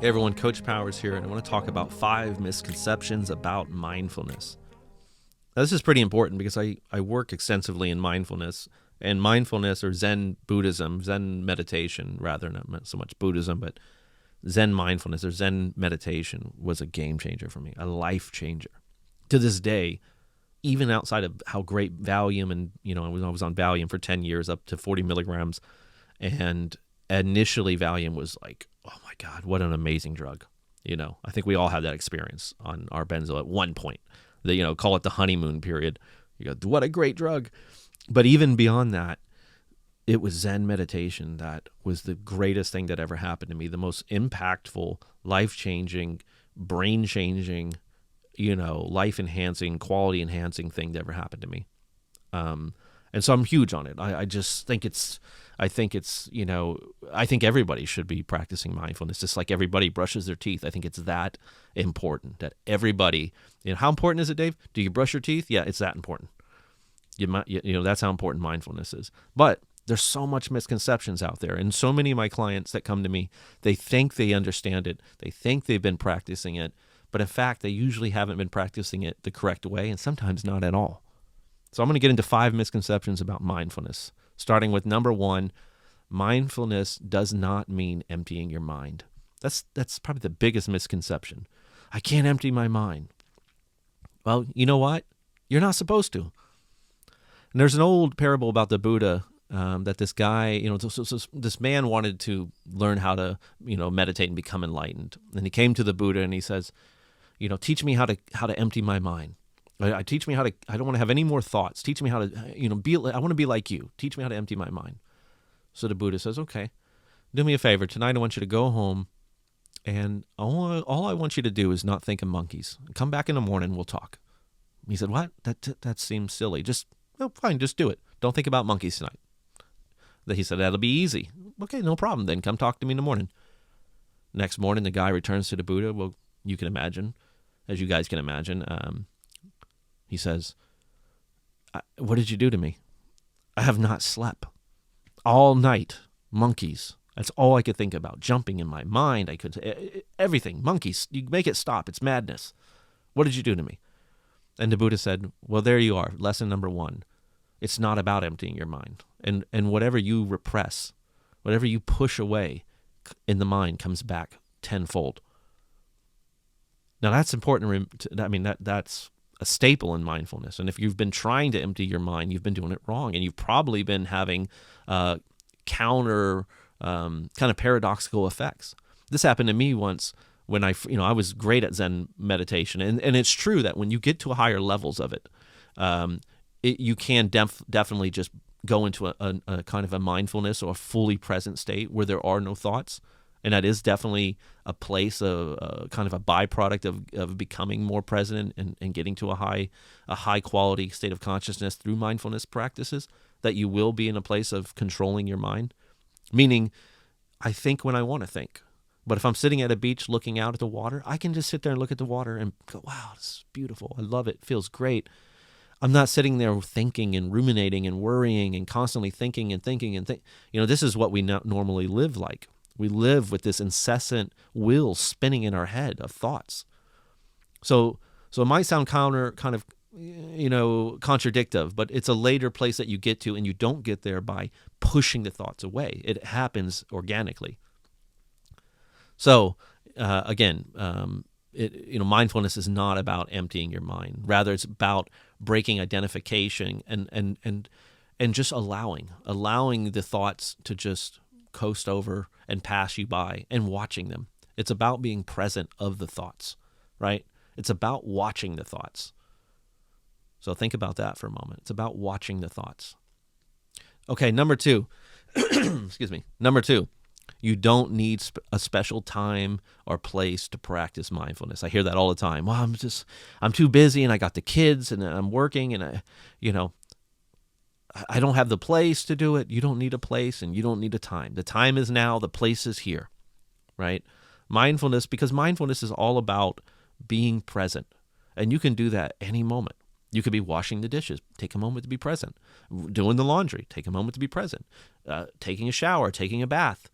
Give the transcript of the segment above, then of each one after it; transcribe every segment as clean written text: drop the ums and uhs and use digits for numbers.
Hey everyone, Coach Powers here, and I want to talk about 5 misconceptions about mindfulness. Now, this is pretty important because I work extensively in mindfulness, and mindfulness or Zen Buddhism, Zen meditation, rather, not so much Buddhism, but Zen mindfulness or Zen meditation was a game changer for me, a life changer. To this day, even outside of how great Valium, and I was on Valium for 10 years, up to 40 milligrams, and initially Valium was like, oh my God, what an amazing drug. I think we all had that experience on our Benzo at one point. Call it the honeymoon period. You go, what a great drug. But even beyond that, it was Zen meditation that was the greatest thing that ever happened to me, the most impactful, life-changing, brain-changing, life-enhancing, quality-enhancing thing that ever happened to me. And so I'm huge on it. I think everybody should be practicing mindfulness, just like everybody brushes their teeth. I think it's that important that everybody, how important is it, Dave? Do you brush your teeth? Yeah, it's that important. That's how important mindfulness is. But there's so much misconceptions out there. And so many of my clients that come to me, they think they understand it. They think they've been practicing it. But in fact, they usually haven't been practicing it the correct way, and sometimes not at all. So I'm going to get into 5 misconceptions about mindfulness, starting with number 1. Mindfulness does not mean emptying your mind. That's probably the biggest misconception. I can't empty my mind. Well, you know what? You're not supposed to. And there's an old parable about the Buddha that this guy, this man wanted to learn how to, meditate and become enlightened. And he came to the Buddha and he says, teach me how to empty my mind. Teach me how to. I don't want to have any more thoughts. Teach me how to, be. I want to be like you. Teach me how to empty my mind. So the Buddha says, okay, do me a favor. Tonight I want you to go home, and all I want you to do is not think of monkeys. Come back in the morning, we'll talk. He said, what? That seems silly. Fine, just do it. Don't think about monkeys tonight. He said, that'll be easy. Okay, no problem. Then come talk to me in the morning. Next morning, the guy returns to the Buddha. Well, you can imagine, as you guys can imagine, he says, what did you do to me? I have not slept. All night, monkeys. That's all I could think about. Jumping in my mind. Everything. Monkeys. You make it stop. It's madness. What did you do to me? And the Buddha said, well, there you are. Lesson number 1. It's not about emptying your mind. And whatever you repress, whatever you push away in the mind comes back tenfold. Now that's important. That's a staple in mindfulness. And if you've been trying to empty your mind, you've been doing it wrong. And you've probably been having counter kind of paradoxical effects. This happened to me once when I was great at Zen meditation. And it's true that when you get to higher levels of it, you can definitely just go into a kind of a mindfulness or a fully present state where there are no thoughts. And that is definitely a place of kind of a byproduct of becoming more present and getting to a high quality state of consciousness through mindfulness practices, that you will be in a place of controlling your mind. Meaning, I think when I want to think. But if I'm sitting at a beach looking out at the water, I can just sit there and look at the water and go, wow, this is beautiful. I love it. It feels great. I'm not sitting there thinking and ruminating and worrying and constantly thinking and thinking and think. This is what we normally live like. We live with this incessant wheel spinning in our head of thoughts. So it might sound contradictive, but it's a later place that you get to, and you don't get there by pushing the thoughts away. It happens organically. So mindfulness is not about emptying your mind. Rather, it's about breaking identification and just allowing the thoughts to just coast over and pass you by and watching them. It's about being present of the thoughts, right? It's about watching the thoughts. So think about that for a moment. It's about watching the thoughts. Okay, number 2. Excuse me. Number 2. You don't need a special time or place to practice mindfulness. I hear that all the time. Well, I'm too busy, and I got the kids, and I'm working, and I don't have the place to do it. You don't need a place, and you don't need a time. The time is now. The place is here, right? Because mindfulness is all about being present, and you can do that any moment. You could be washing the dishes. Take a moment to be present. Doing the laundry. Take a moment to be present. Taking a shower. Taking a bath.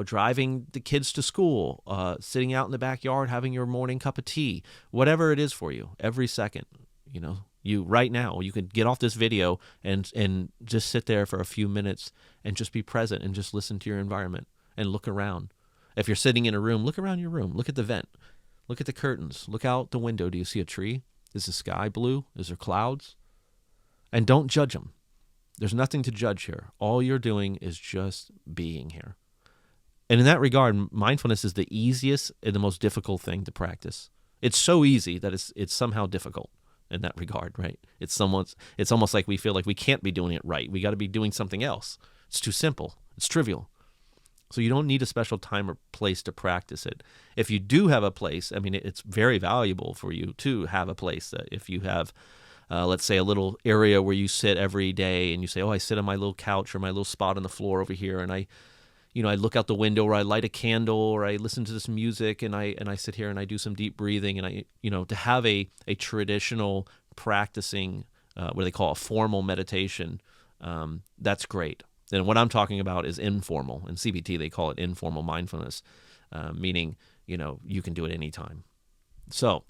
driving the kids to school, sitting out in the backyard, having your morning cup of tea, whatever it is for you, every second, you right now, you could get off this video and just sit there for a few minutes and just be present and just listen to your environment and look around. If you're sitting in a room, look around your room, look at the vent, look at the curtains, look out the window. Do you see a tree? Is the sky blue? Is there clouds? And don't judge them. There's nothing to judge here. All you're doing is just being here. And in that regard, mindfulness is the easiest and the most difficult thing to practice. It's so easy that it's somehow difficult in that regard, right? It's almost like we feel like we can't be doing it right. We got to be doing something else. It's too simple. It's trivial. So you don't need a special time or place to practice it. If you do have a place, it's very valuable for you to have a place. If you have, let's say, a little area where you sit every day and you say, I sit on my little couch or my little spot on the floor over here, and I look out the window, or I light a candle, or I listen to this music, and I sit here and I do some deep breathing, and to have a traditional practicing, what they call a formal meditation, that's great. And what I'm talking about is informal. In CBT, they call it informal mindfulness, meaning, you can do it anytime. So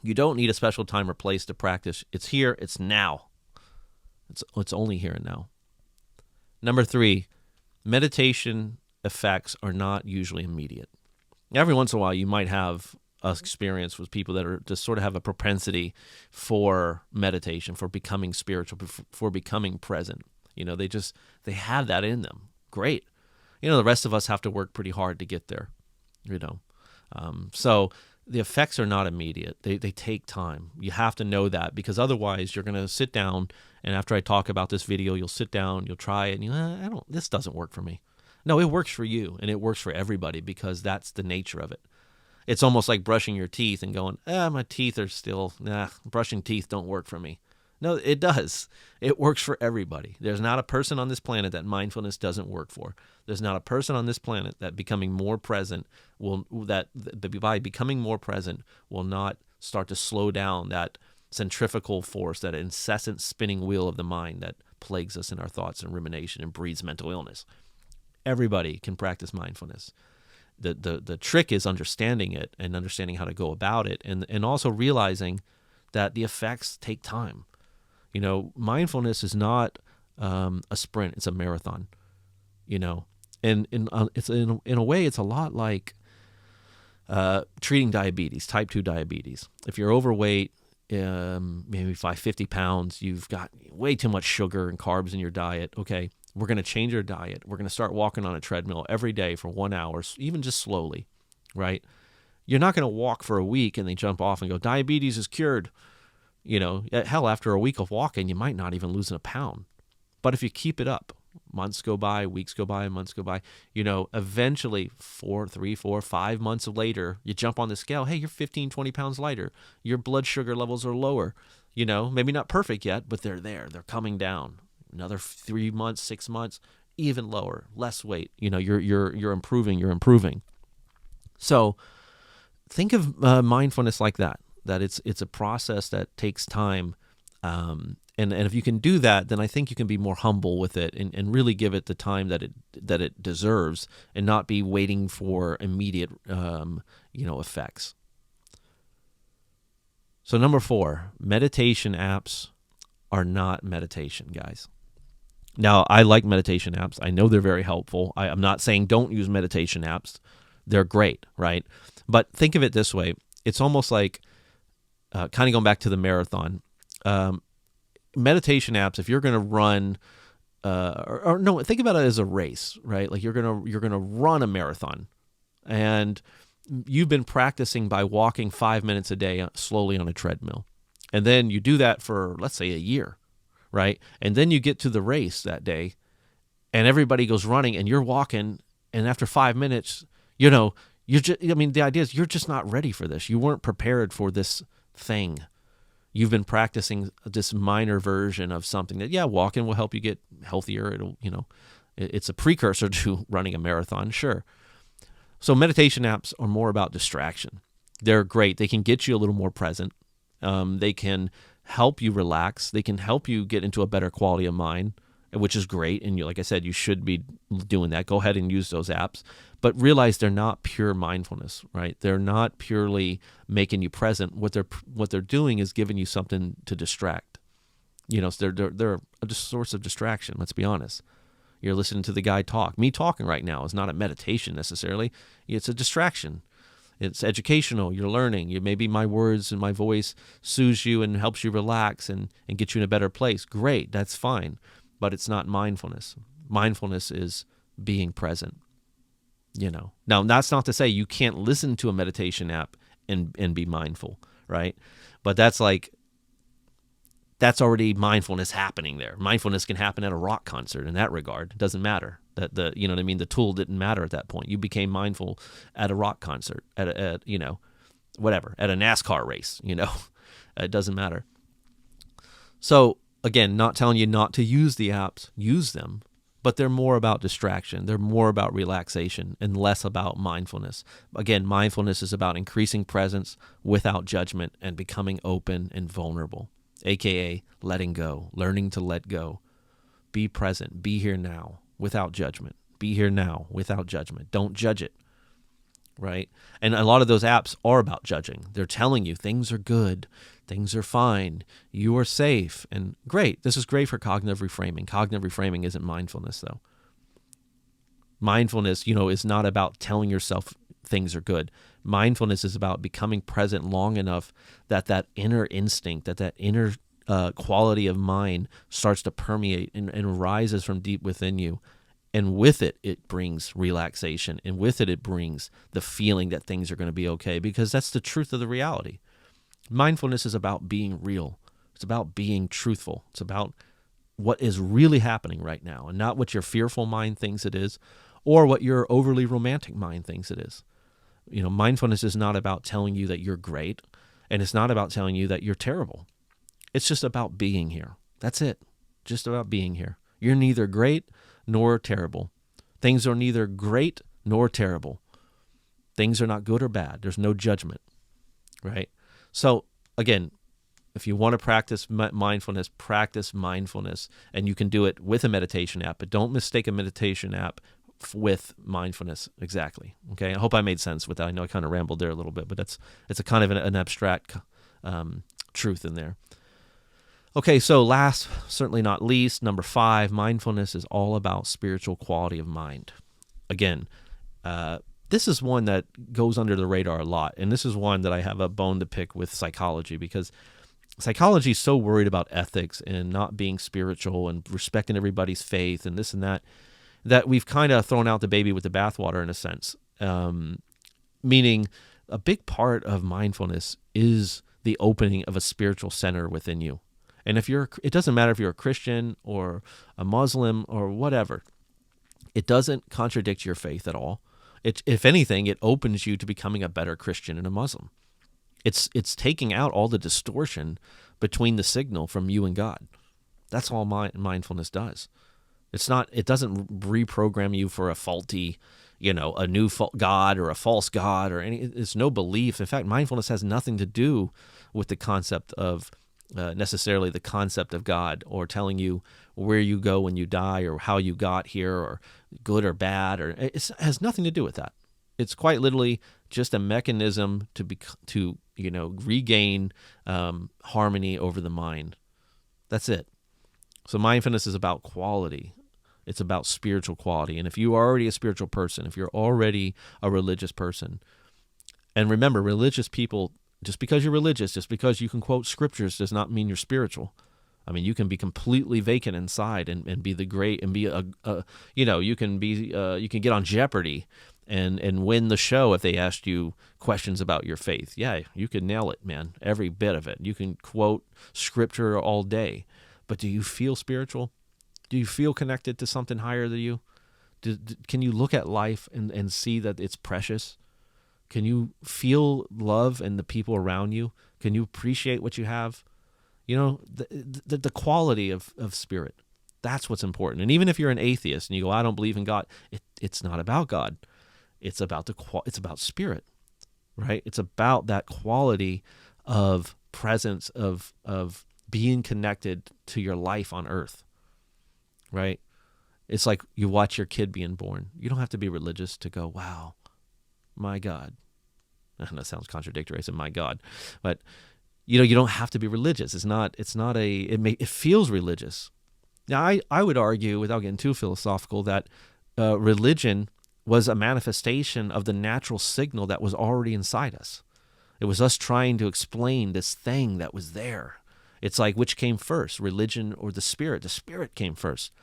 you don't need a special time or place to practice. It's here. It's now. It's only here and now. Number 3, meditation effects are not usually immediate. Every once in a while, you might have an experience with people that are just sort of have a propensity for meditation, for becoming spiritual, for becoming present. They have that in them. Great. The rest of us have to work pretty hard to get there, So the effects are not immediate. They take time. You have to know that, because otherwise you're going to sit down, and after I talk about this video, you'll sit down, you'll try it, and this doesn't work for me. No, it works for you, and it works for everybody, because that's the nature of it. It's almost like brushing your teeth and going, my teeth are still, brushing teeth don't work for me. No, it does. It works for everybody. There's not a person on this planet that mindfulness doesn't work for. There's not a person on this planet that becoming more present by becoming more present will not start to slow down that centrifugal force, that incessant spinning wheel of the mind that plagues us in our thoughts and rumination and breeds mental illness. Everybody can practice mindfulness. The trick is understanding it and understanding how to go about it, and also realizing that the effects take time. Mindfulness is not a sprint; it's a marathon. And it's in a way, it's a lot like treating diabetes, type 2 diabetes. If you're overweight, maybe 50 pounds, you've got way too much sugar and carbs in your diet. Okay, we're going to change your diet. We're going to start walking on a treadmill every day for 1 hour, even just slowly, right? You're not going to walk for a week and then jump off and go, diabetes is cured. Hell, after a week of walking, you might not even lose a pound. But if you keep it up, months go by, weeks go by, months go by, eventually 3, 4, 5 months later, you jump on the scale. Hey, you're 15, 20 pounds lighter. Your blood sugar levels are lower. Maybe not perfect yet, but they're there. They're coming down. Another 3 months, 6 months, even lower, less weight. You're improving. You're improving. So think of mindfulness like that. That it's a process that takes time. And if you can do that, then I think you can be more humble with it and really give it the time that it deserves, and not be waiting for immediate effects. So number 4, meditation apps are not meditation, guys. Now, I like meditation apps. I know they're very helpful. I'm not saying don't use meditation apps. They're great, right? But think of it this way. It's almost like kind of going back to the marathon. Meditation apps, if you're going to run, think about it as a race, right? Like you're gonna run a marathon, and you've been practicing by walking 5 minutes a day slowly on a treadmill, and then you do that for, let's say, a year, right? And then you get to the race that day, and everybody goes running, and you're walking, and after 5 minutes, the idea is you're just not ready for this. You weren't prepared for this thing. You've been practicing this minor version of something that, walking will help you get healthier. It's a precursor to running a marathon, sure. So meditation apps are more about distraction. They're great. They can get you a little more present. They can help you relax. They can help you get into a better quality of mind. which is great. And like I said, you should be doing that. Go ahead and use those apps, but realize they're not pure mindfulness, right? They're not purely making you present. What they're doing is giving you something to distract. So they're a source of distraction. Let's be honest. You're listening to the guy talk. Me talking right now is not a meditation necessarily. It's a distraction. It's educational. You're learning. Maybe my words and my voice soothes you and helps you relax and get you in a better place. Great. That's fine. But it's not mindfulness. Mindfulness is being present. Now that's not to say you can't listen to a meditation app and be mindful, right? But that's already mindfulness happening there. Mindfulness can happen at a rock concert in that regard. It doesn't matter. You know what I mean? The tool didn't matter at that point. You became mindful at a rock concert, at whatever, at a NASCAR race, It doesn't matter. So again, not telling you not to use the apps, use them, but they're more about distraction. They're more about relaxation and less about mindfulness. Again, mindfulness is about increasing presence without judgment and becoming open and vulnerable. AKA letting go, learning to let go. Be present, be here now without judgment. Be here now without judgment. Don't judge it, right? And a lot of those apps are about judging. They're telling you things are good, things are fine, you are safe, and great. This is great for cognitive reframing. Cognitive reframing isn't mindfulness, though. Mindfulness, is not about telling yourself things are good. Mindfulness is about becoming present long enough that inner instinct, that inner quality of mind starts to permeate and rises from deep within you. And with it, it brings relaxation. And with it, it brings the feeling that things are going to be okay, because that's the truth of the reality. Mindfulness is about being real. It's about being truthful. It's about what is really happening right now and not what your fearful mind thinks it is or what your overly romantic mind thinks it is. Mindfulness is not about telling you that you're great, and it's not about telling you that you're terrible. It's just about being here. That's it. Just about being here. You're neither great nor terrible. Things are neither great nor terrible. Things are not good or bad. There's no judgment, right? So again, if you want to practice mindfulness, and you can do it with a meditation app, but don't mistake a meditation app with mindfulness. Exactly. Okay. I hope I made sense with that. I know I kind of rambled there a little bit, but it's a kind of an abstract truth in there. Okay. So last, certainly not least, number 5, mindfulness is all about spiritual quality of mind. Again, this is one that goes under the radar a lot. And this is one that I have a bone to pick with psychology, because psychology is so worried about ethics and not being spiritual and respecting everybody's faith and this and that we've kind of thrown out the baby with the bathwater in a sense. Meaning a big part of mindfulness is the opening of a spiritual center within you. And it doesn't matter if you're a Christian or a Muslim or whatever, it doesn't contradict your faith at all. If anything, it opens you to becoming a better Christian and a Muslim. It's taking out all the distortion between the signal from you and God. That's all mindfulness does. It doesn't reprogram you for a faulty, a new God or a false God or any. It's no belief. In fact, mindfulness has nothing to do with the concept of necessarily the concept of God, or telling you where you go when you die or how you got here or good or bad, or it has nothing to do with that. It's quite literally just a mechanism to regain harmony over the mind. That's it. So mindfulness is about quality. It's about spiritual quality. And if you are already a spiritual person, if you're already a religious person, and remember, religious people, just because you're religious, just because you can quote scriptures does not mean you're spiritual. I mean, you can be completely vacant inside and be the great and be you can get on Jeopardy and win the show if they asked you questions about your faith. Yeah, you can nail it, man. Every bit of it. You can quote scripture all day. But do you feel spiritual? Do you feel connected to something higher than you? Can you look at life and see that it's precious? Can you feel love in the people around you? Can you appreciate what you have? The quality of spirit. That's what's important. And even if you're an atheist and you go, I don't believe in God, it's not about God. It's about it's about spirit, right? It's about that quality of presence of being connected to your life on earth. right? It's like you watch your kid being born. You don't have to be religious to go, wow, my God. That sounds contradictory. I said, my God. But, you don't have to be religious. It feels religious. Now, I would argue, without getting too philosophical, that religion was a manifestation of the natural signal that was already inside us. It was us trying to explain this thing that was there. It's like, which came first, religion or the spirit? The spirit came first.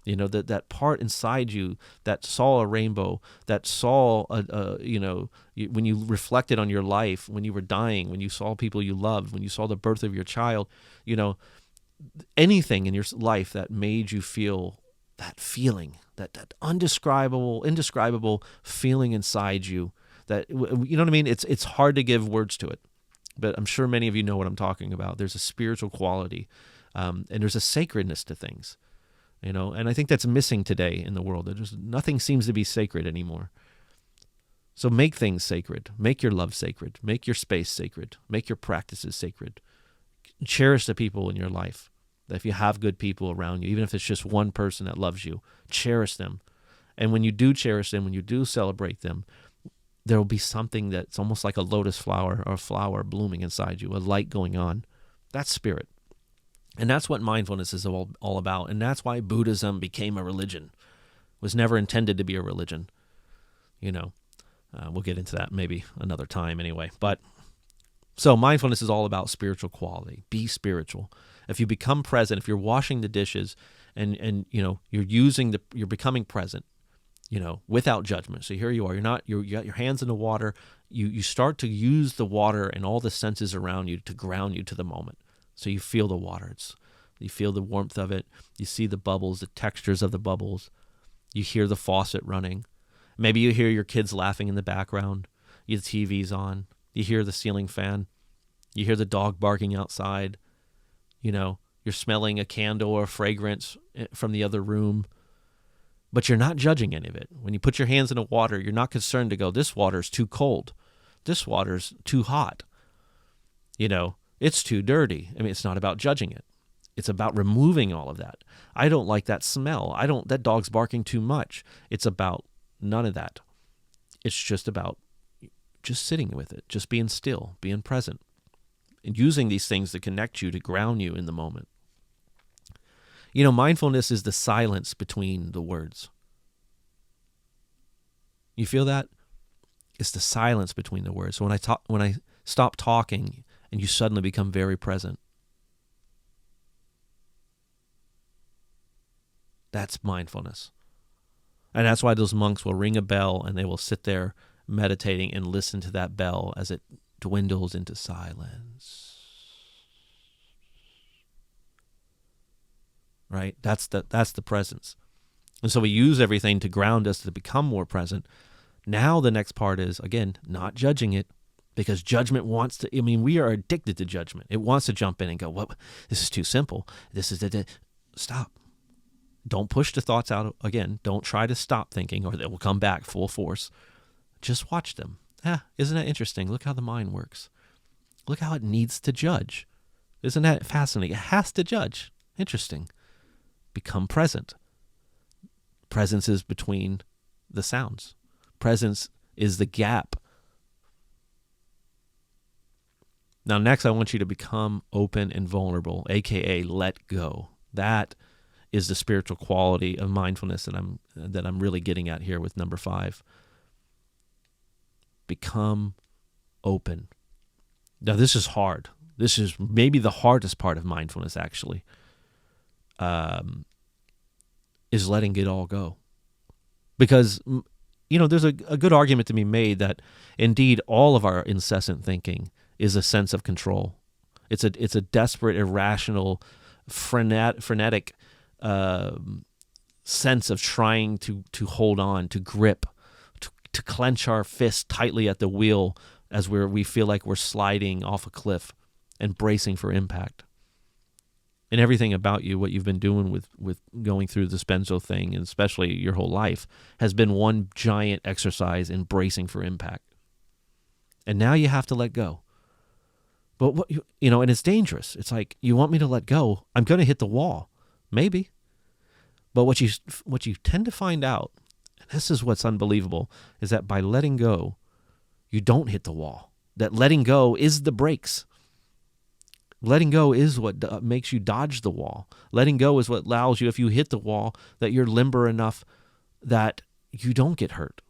That part inside you that saw a rainbow, that saw, when you reflected on your life, when you were dying, when you saw people you loved, when you saw the birth of your child, anything in your life that made you feel that feeling, that indescribable feeling inside you, that, you know what I mean? It's hard to give words to it, but I'm sure many of you know what I'm talking about. There's a spiritual quality, and there's a sacredness to things. And I think that's missing today in the world. Nothing seems to be sacred anymore. So make things sacred. Make your love sacred. Make your space sacred. Make your practices sacred. Cherish the people in your life. If you have good people around you, even if it's just one person that loves you, cherish them. And when you do cherish them, when you do celebrate them, there will be something that's almost like a lotus flower or a flower blooming inside you, a light going on. That's spirit. And that's what mindfulness is all about. And that's why Buddhism became a religion. It was never intended to be a religion. We'll get into that maybe another time anyway. But so mindfulness is all about spiritual quality. Be spiritual. If you become present, if you're washing the dishes and you're becoming present, without judgment. So here you are. You got your hands in the water. You start to use the water and all the senses around you to ground you to the moment. So you feel the water. You feel the warmth of it. You see the bubbles, the textures of the bubbles. You hear the faucet running. Maybe you hear your kids laughing in the background. The TV's on. You hear the ceiling fan. You hear the dog barking outside. You're smelling a candle or a fragrance from the other room. But you're not judging any of it. When you put your hands in the water, you're not concerned to go, this water's too cold. This water's too hot. It's too dirty. It's not about judging it. It's about removing all of that. I don't like that smell. That dog's barking too much. It's about none of that. It's just about just sitting with it, just being still, being present, and using these things to connect you, to ground you in the moment. Mindfulness is the silence between the words. You feel that? It's the silence between the words. So when I stop talking, and you suddenly become very present. That's mindfulness. And that's why those monks will ring a bell and they will sit there meditating and listen to that bell as it dwindles into silence. Right? That's the presence. And so we use everything to ground us to become more present. Now the next part is, again, not judging it. Because judgment wants to, we are addicted to judgment. It wants to jump in and go, well, this is too simple. Stop. Don't push the thoughts out again. Don't try to stop thinking or they will come back full force. Just watch them. Isn't that interesting? Look how the mind works. Look how it needs to judge. Isn't that fascinating? It has to judge. Interesting. Become present. Presence is between the sounds. Presence is the gap. Now, next, I want you to become open and vulnerable, aka let go. That is the spiritual quality of mindfulness that I'm really getting at here with number 5. Become open. Now, this is hard. This is maybe the hardest part of mindfulness, actually, is letting it all go. Because, there's a good argument to be made that, indeed, all of our incessant thinking is a sense of control. It's a desperate, irrational, frenetic sense of trying to hold on, to grip, to clench our fists tightly at the wheel as we feel like we're sliding off a cliff and bracing for impact. And everything about you, what you've been doing with going through this Benzo thing, and especially your whole life, has been one giant exercise in bracing for impact. And now you have to let go. But and it's dangerous. It's like, you want me to let go? I'm going to hit the wall. Maybe. But what you tend to find out, and this is what's unbelievable, is that by letting go, you don't hit the wall. That letting go is the brakes. Letting go is what makes you dodge the wall. Letting go is what allows you, if you hit the wall, that you're limber enough that you don't get hurt.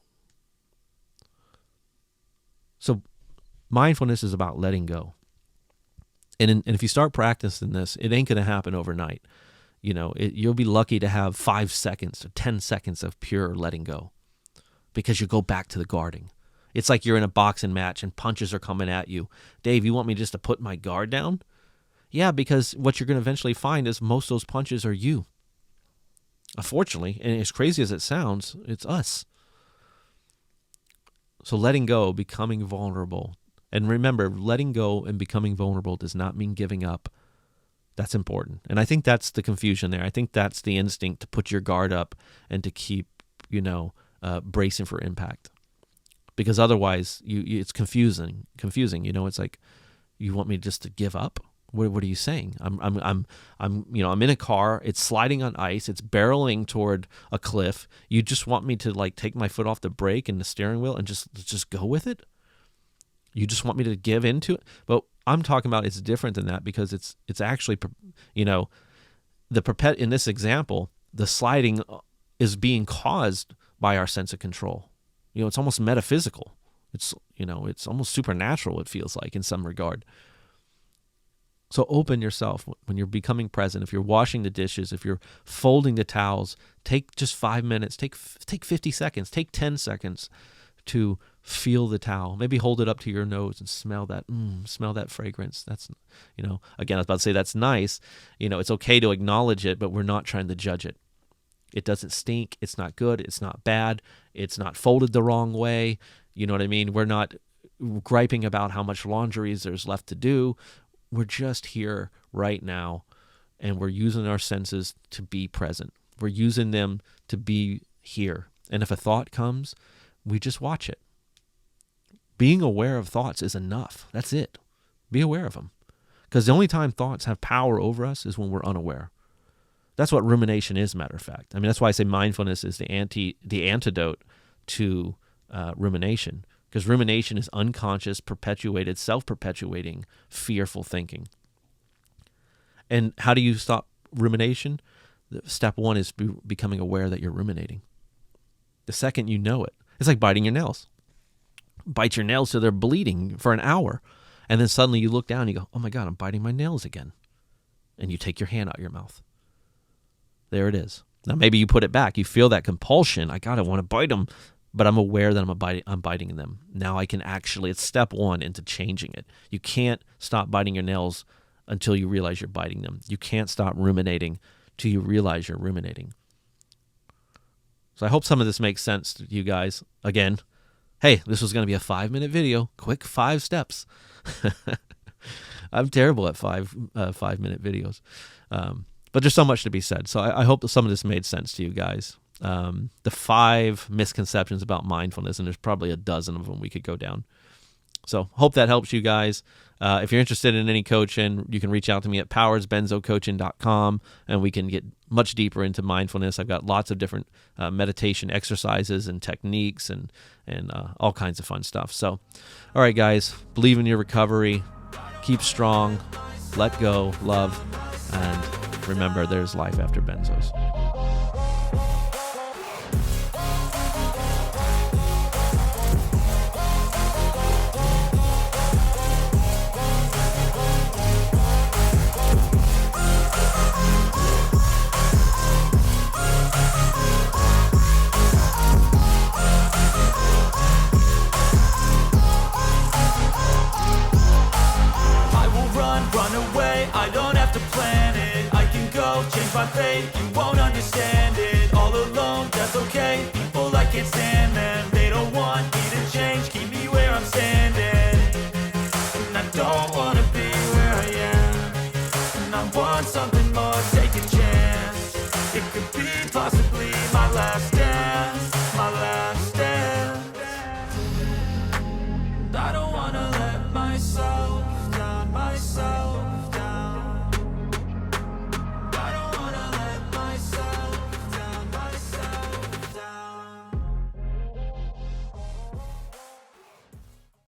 So mindfulness is about letting go. And if you start practicing this, it ain't going to happen overnight. You'll be lucky to have 5 seconds or 10 seconds of pure letting go, because you go back to the guarding. It's like you're in a boxing match and punches are coming at you. Dave, you want me just to put my guard down? Yeah, because what you're going to eventually find is most of those punches are you. Unfortunately, and as crazy as it sounds, it's us. So letting go, becoming vulnerable. And remember, letting go and becoming vulnerable does not mean giving up. That's important. And I think that's the confusion there. I think that's the instinct to put your guard up and to keep, bracing for impact. Because otherwise, it's confusing. It's like, you want me just to give up? What are you saying? I'm in a car. It's sliding on ice. It's barreling toward a cliff. You just want me to take my foot off the brake and the steering wheel and just go with it? You just want me to give into it? But I'm talking about it's different than that, because it's actually, in this example, the sliding is being caused by our sense of control. It's almost metaphysical. It's almost supernatural, it feels like, in some regard. So open yourself when you're becoming present. If you're washing the dishes, if you're folding the towels, take just 5 minutes, take 50 seconds, take 10 seconds to feel the towel. Maybe hold it up to your nose and smell that fragrance. That's, again, I was about to say that's nice. It's okay to acknowledge it, but we're not trying to judge it. It doesn't stink. It's not good. It's not bad. It's not folded the wrong way. You know what I mean? We're not griping about how much laundry there's left to do. We're just here right now, and we're using our senses to be present. We're using them to be here. And if a thought comes, we just watch it. Being aware of thoughts is enough. That's it. Be aware of them. Because the only time thoughts have power over us is when we're unaware. That's what rumination is, matter of fact. I mean, that's why I say mindfulness is the antidote to rumination. Because rumination is unconscious, perpetuated, self-perpetuating, fearful thinking. And how do you stop rumination? Step one is becoming aware that you're ruminating. The second you know it, it's like biting your nails. Bite your nails till they're bleeding for an hour. And then suddenly you look down and you go, oh my God, I'm biting my nails again. And you take your hand out of your mouth. There it is. Now maybe you put it back. You feel that compulsion. I want to bite them. But I'm aware that I'm biting them. Now I can it's step one into changing it. You can't stop biting your nails until you realize you're biting them. You can't stop ruminating till you realize you're ruminating. So I hope some of this makes sense to you guys. Again, hey, this was going to be a 5-minute video. Quick 5 steps. I'm terrible at 5-minute videos. But there's so much to be said. So I hope that some of this made sense to you guys. The 5 misconceptions about mindfulness, and there's probably a dozen of them we could go down. So hope that helps you guys. If you're interested in any coaching, you can reach out to me at powersbenzocoaching.com, and we can get much deeper into mindfulness. I've got lots of different meditation exercises and techniques and all kinds of fun stuff. So, all right, guys, believe in your recovery. Keep strong. Let go. Love. And remember, there's life after benzos. Change my fate, you won't understand it. All alone, that's okay. People, I can't stand them.